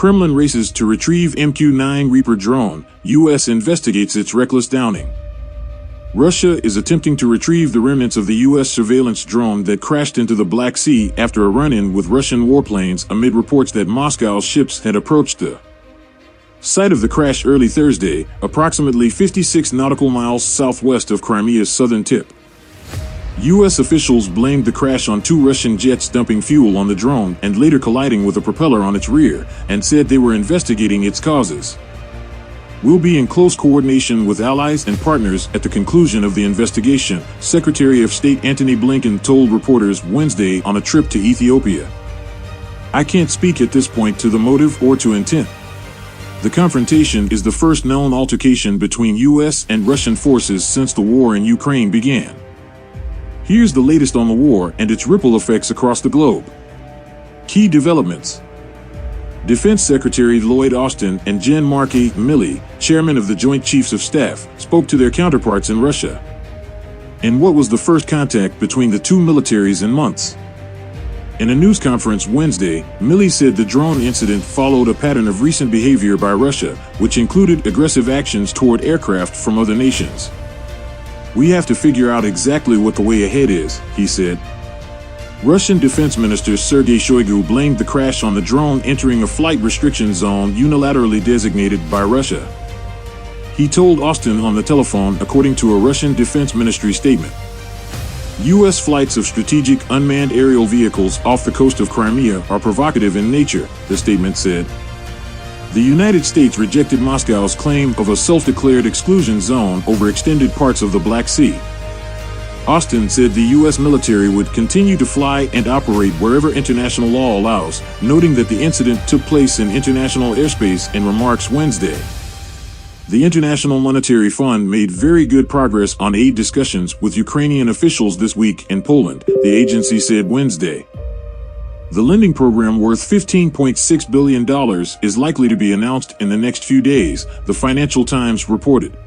Kremlin races to retrieve MQ-9 Reaper drone, U.S. investigates its reckless downing. Russia is attempting to retrieve the remnants of the U.S. surveillance drone that crashed into the Black Sea after a run-in with Russian warplanes amid reports that Moscow's ships had approached the site of the crash early Thursday, approximately 56 nautical miles southwest of Crimea's southern tip. U.S. officials blamed the crash on two Russian jets dumping fuel on the drone and later colliding with a propeller on its rear, and said they were investigating its causes. "We'll be in close coordination with allies and partners at the conclusion of the investigation," Secretary of State Antony Blinken told reporters Wednesday on a trip to Ethiopia. "I can't speak at this point to the motive or to intent. The confrontation is the first known altercation between U.S. and Russian forces since the war in Ukraine began. Here's the latest on the war and its ripple effects across the globe. Key developments. Defense Secretary Lloyd Austin and Jean-Marc Milley, chairman of the Joint Chiefs of Staff, spoke to their counterparts in Russia. In what was the first contact between the two militaries in months. In a news conference Wednesday, Milley said the drone incident followed a pattern of recent behavior by Russia, which included aggressive actions toward aircraft from other nations. "We have to figure out exactly what the way ahead is," he said. Russian Defense Minister Sergei Shoigu blamed the crash on the drone entering a flight restriction zone unilaterally designated by Russia. He told Austin on the telephone, according to a Russian Defense Ministry statement. U.S. flights of strategic unmanned aerial vehicles off the coast of Crimea are provocative in nature, the statement said. The United States rejected Moscow's claim of a self-declared exclusion zone over extended parts of the Black Sea. Austin said the U.S. military would continue to fly and operate wherever international law allows, noting that the incident took place in international airspace in remarks Wednesday. The International Monetary Fund made very good progress on aid discussions with Ukrainian officials this week in Poland, the agency said Wednesday. The lending program worth $15.6 billion is likely to be announced in the next few days, the Financial Times reported.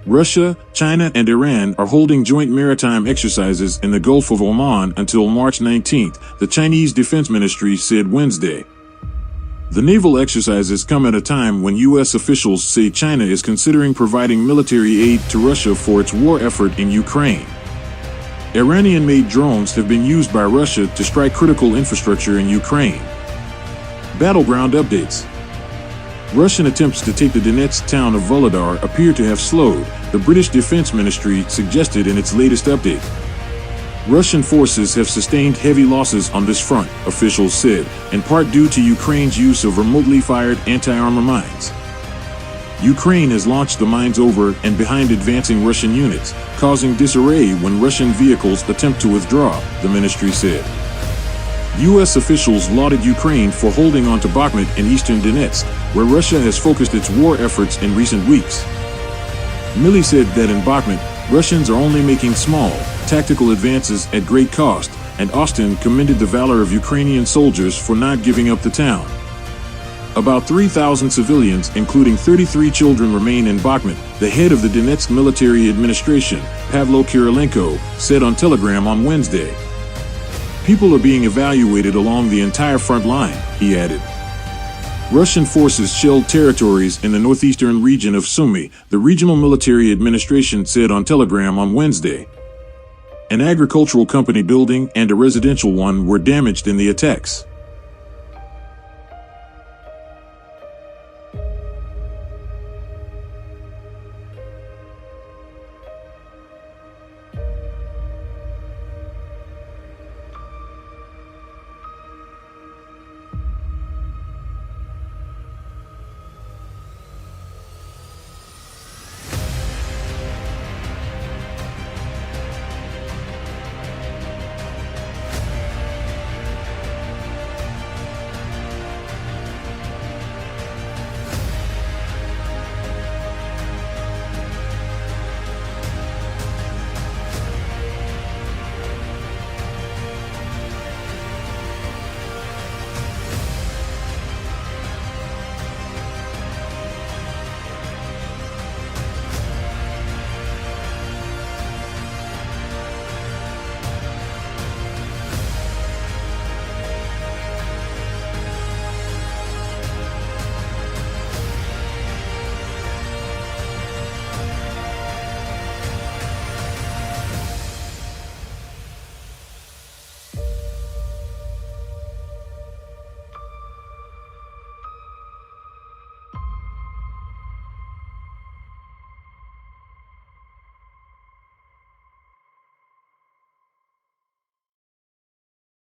Russia, China, and Iran are holding joint maritime exercises in the Gulf of Oman until March 19th, the Chinese Defense Ministry said Wednesday. The naval exercises come at a time when U.S. officials say China is considering providing military aid to Russia for its war effort in Ukraine. Iranian-made drones have been used by Russia to strike critical infrastructure in Ukraine. Battleground updates. Russian attempts to take the Donetsk town of Volodar appear to have slowed, the British Defense Ministry suggested in its latest update. Russian forces have sustained heavy losses on this front, officials said, in part due to Ukraine's use of remotely fired anti-armor mines. Ukraine has launched the mines over and behind advancing Russian units, causing disarray when Russian vehicles attempt to withdraw, the ministry said. U.S. officials lauded Ukraine for holding on to Bakhmut in eastern Donetsk, where Russia has focused its war efforts in recent weeks. Milley said that in Bakhmut, Russians are only making small, tactical advances at great cost, and Austin commended the valor of Ukrainian soldiers for not giving up the town. About 3,000 civilians, including 33 children, remain in Bakhmut, the head of the Donetsk military administration, Pavlo Kirilenko, said on Telegram on Wednesday. People are being evaluated along the entire front line, he added. Russian forces shelled territories in the northeastern region of Sumy, the regional military administration said on Telegram on Wednesday. An agricultural company building and a residential one were damaged in the attacks.